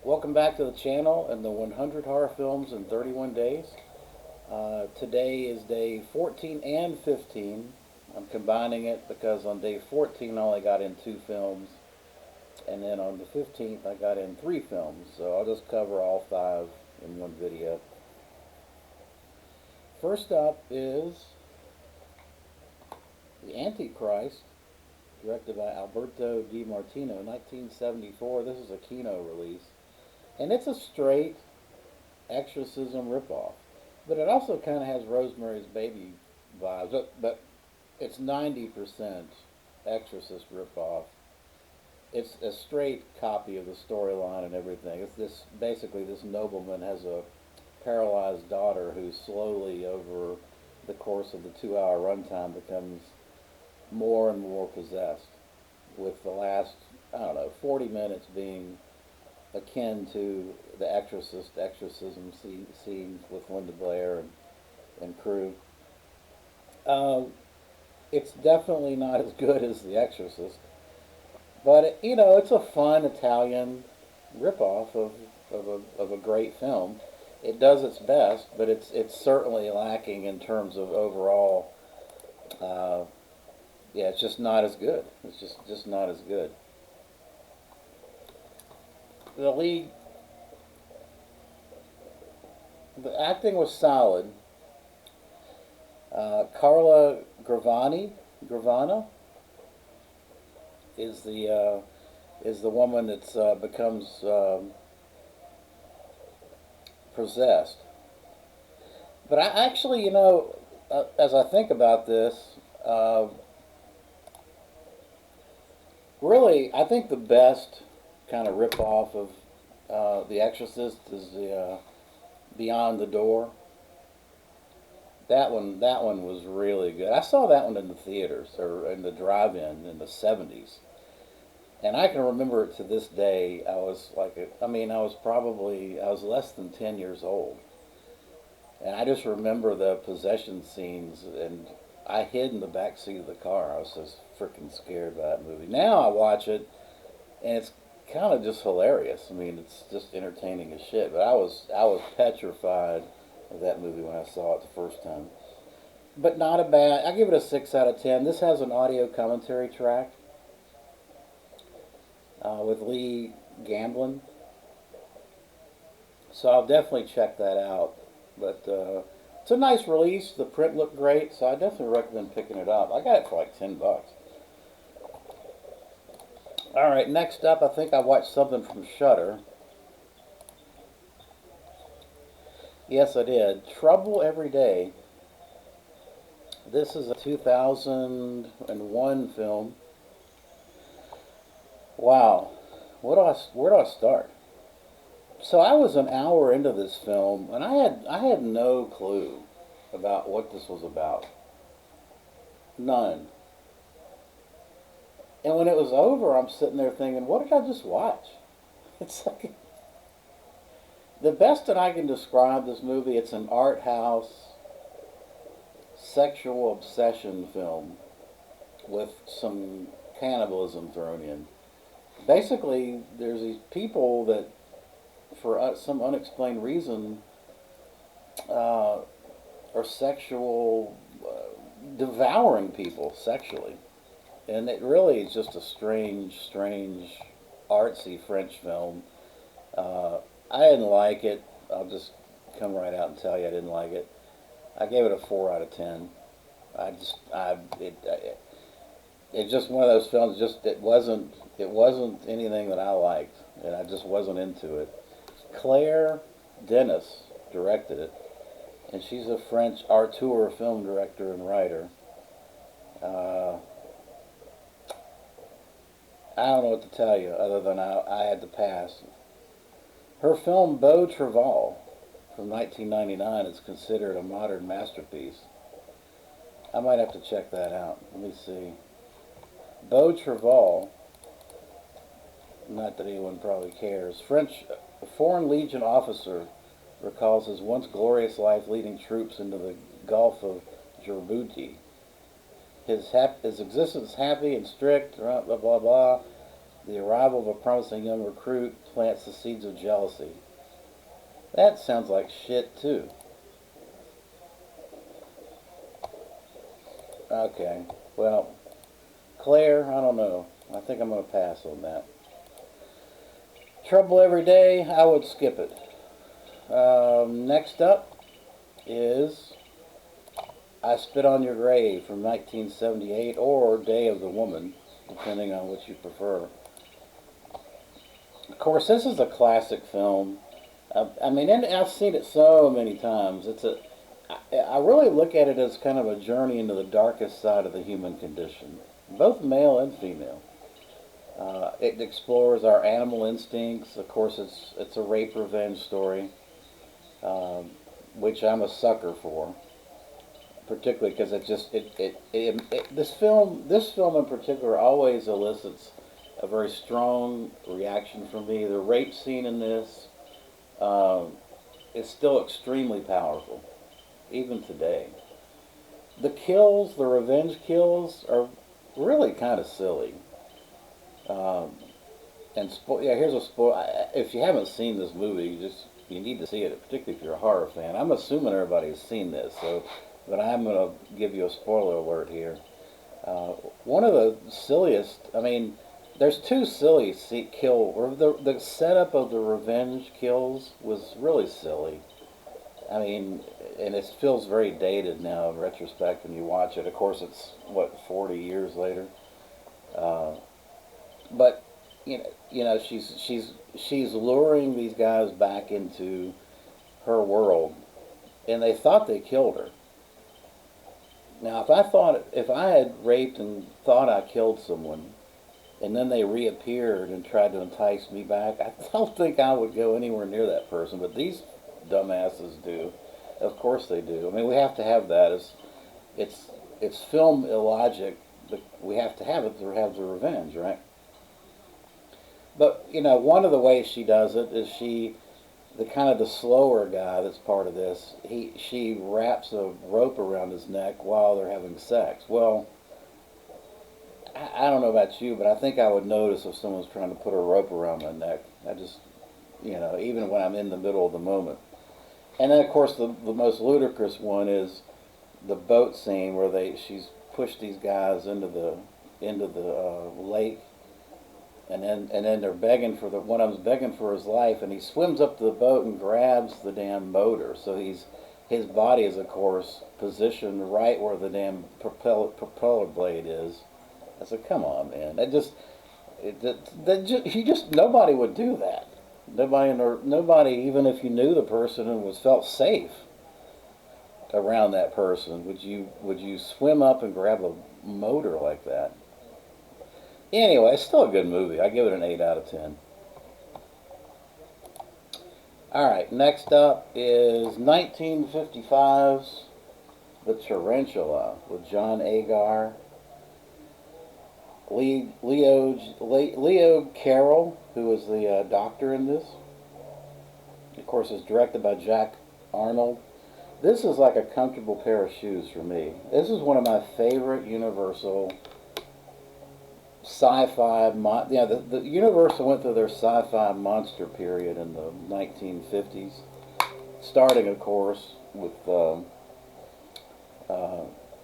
Welcome back to the channel and the 100 horror films in 31 days. Today is day 14 and 15. I'm combining it because on day 14 I only got in 2 films, and then on the 15th I got in 3 films. So I'll just cover all 5 in one video. First up is The Antichrist, directed by Alberto Di Martino, 1974. This is a Kino release, and it's a straight exorcism ripoff. But it also kind of has Rosemary's Baby vibes. But it's 90% Exorcist ripoff. It's a straight copy of the storyline and everything. It's this nobleman has a paralyzed daughter who slowly, over the course of the 2-hour runtime, becomes more and more possessed, with the last, I don't know, 40 minutes being akin to the Exorcist exorcism scenes with Linda Blair and crew. Uh, it's definitely not as good as The Exorcist, but it's a fun Italian ripoff of a great film. It does its best, but it's certainly lacking in terms of overall. Uh, yeah, it's just not as good. It's just not as good. The lead, the acting was solid. Carla Gravana is the woman that becomes possessed. But I actually, as I think about this, really, I think the best kind of rip off of The Exorcist is the Beyond the Door. That one was really good. I saw that one in the theaters or in the drive-in in the '70s, and I can remember it to this day. I was like, I was less than 10 years old, and I just remember the possession scenes, and I hid in the back seat of the car. I was just freaking scared by that movie. Now I watch it, and it's kind of just hilarious. I mean, it's just entertaining as shit. But I was petrified of that movie when I saw it the first time. But not a bad. I give it a 6 out of 10. This has an audio commentary track with Lee Gamblin, so I'll definitely check that out. But it's a nice release. The print looked great, so I definitely recommend picking it up. I got it for like $10. All right, next up, I think I watched something from Shudder. Yes, I did. Trouble Every Day. This is a 2001 film. Wow, where do I start? So I was an hour into this film, and I had no clue about what this was about. None. And when it was over, I'm sitting there thinking, what did I just watch? It's like the best that I can describe this movie. It's an art house sexual obsession film with some cannibalism thrown in. Basically, there's these people that, for some unexplained reason, uh, are devouring people sexually, and it really is just a strange, artsy French film. Uh, I didn't like it. I'll just come right out and tell you I didn't like it. I gave it a 4 out of 10. I just, I, it, it's just one of those films. Just it wasn't anything that I liked, and I just wasn't into it. Claire Denis directed it, and she's a French auteur film director and writer. Uh, I don't know what to tell you other than I had to pass. Her film Beau Travail from 1999 is considered a modern masterpiece. I might have to check that out. Let me see. Beau Travail, not that anyone probably cares. A Foreign Legion officer recalls his once glorious life leading troops into the Gulf of Djibouti. His existence happy and strict, blah, blah, blah, blah. The arrival of a promising young recruit plants the seeds of jealousy. That sounds like shit, too. Okay, well, Claire, I don't know. I think I'm going to pass on that. Trouble Every Day, I would skip it. Next up is I Spit on Your Grave from 1978 or Day of the Woman, depending on what you prefer. Of course, this is a classic film. I mean, and I've seen it so many times. I really look at it as kind of a journey into the darkest side of the human condition, both male and female. It explores our animal instincts. Of course, it's a rape revenge story, which I'm a sucker for, particularly because this film in particular always elicits a very strong reaction from me. The rape scene in this is still extremely powerful, even today. The kills, the revenge kills, are really kind of silly. Um, yeah, here's a spoil. If you haven't seen this movie, you need to see it, particularly if you're a horror fan. I'm assuming everybody's seen this, so but I'm gonna give you a spoiler alert here. Uh, One of the silliest. I mean, there's two silly kill. Or the setup of the revenge kills was really silly. I mean, and it feels very dated now in retrospect when you watch it. Of course, it's what 40 years later. Uh, but she's luring these guys back into her world, and they thought they killed her. Now, if I had raped and thought I killed someone, and then they reappeared and tried to entice me back, I don't think I would go anywhere near that person. But these dumbasses do. Of course they do. I mean, we have to have that. It's film illogic, but we have to have it to have the revenge, right? But one of the ways she does it is the kind of the slower guy that's part of this. She wraps a rope around his neck while they're having sex. Well, I don't know about you, but I think I would notice if someone's trying to put a rope around my neck. I just, even when I'm in the middle of the moment. And then, of course, the most ludicrous one is the boat scene where she's pushed these guys into the lake, and then they're begging one of them's begging for his life, and he swims up to the boat and grabs the damn motor. So his body is, of course, positioned right where the damn propeller blade is. I said, come on, man. Nobody would do that. Nobody, even if you knew the person and felt safe around that person, would you swim up and grab a motor like that? Anyway, it's still a good movie. I give it an 8 out of 10. All right, next up is 1955's The Tarantula with John Agar, Leo Carroll, who was the doctor in this. Of course, it's directed by Jack Arnold. This is like a comfortable pair of shoes for me. This is one of my favorite Universal sci-fi. The Universal went through their sci-fi monster period in the 1950s, starting, of course, with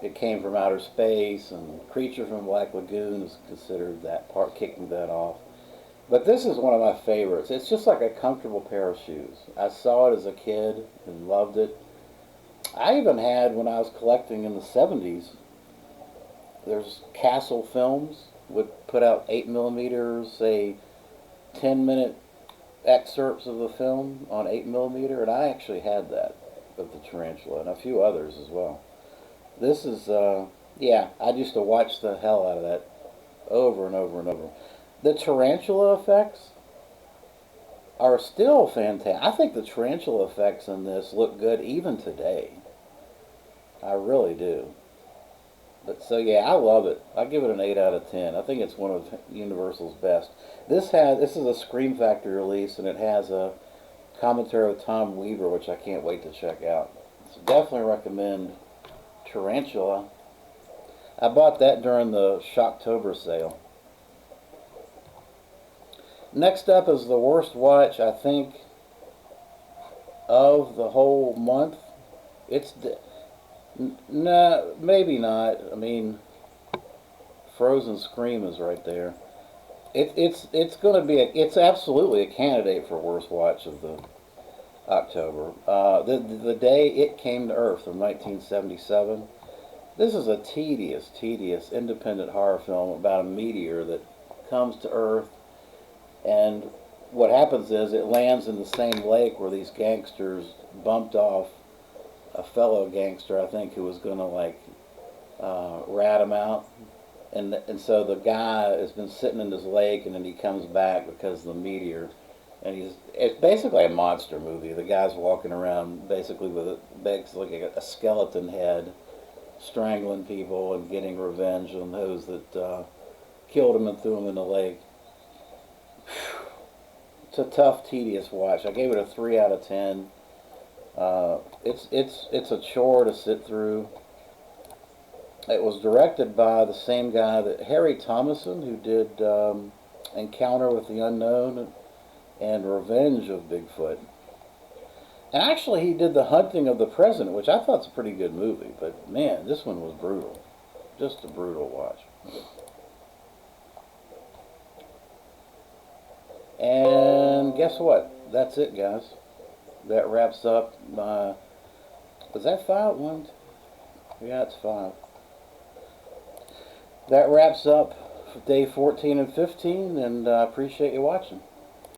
It Came from Outer Space, and Creature from Black Lagoon is considered that part, kicking that off. But this is one of my favorites. It's just like a comfortable pair of shoes. I saw it as a kid and loved it. I even had, when I was collecting in the 70s, there's Castle Films would put out 8 millimeters, say 10-minute excerpts of the film on 8 millimeter, and I actually had that of the Tarantula and a few others as well. This is, yeah, I used to watch the hell out of that over and over and over. The tarantula effects are still fantastic. I think the tarantula effects in this look good even today. I really do. But so yeah, I love it. I give it an 8 out of 10. I think it's one of Universal's best. This is a Scream Factory release, and it has a commentary with Tom Weaver, which I can't wait to check out. So definitely recommend Tarantula. I bought that during the Shocktober sale. Next up is the worst watch, I think, of the whole month. It's nah, maybe not. I mean, Frozen Scream is right there. It's going to be it's absolutely a candidate for worst watch of the October. The day it came to Earth from 1977. This is a tedious independent horror film about a meteor that comes to Earth, and what happens is it lands in the same lake where these gangsters bumped off a fellow gangster, I think, who was going to like rat him out. And so the guy has been sitting in this lake, and then he comes back because of the meteor, and it's basically a monster movie. The guy's walking around basically with basically a skeleton head, strangling people and getting revenge on those that killed him and threw him in the lake. It's a tough, tedious watch. I gave it a 3 out of 10. It's a chore to sit through. It was directed by the same guy that Harry Thomason, who did Encounter with the Unknown and Revenge of Bigfoot. And actually, he did The Hunting of the President, which I thought's a pretty good movie. But man, this one was brutal. Just a brutal watch. And guess what? That's it, guys. That wraps up my. Was that 5? One? Yeah, it's 5. That wraps up day 14 and 15, and I appreciate you watching.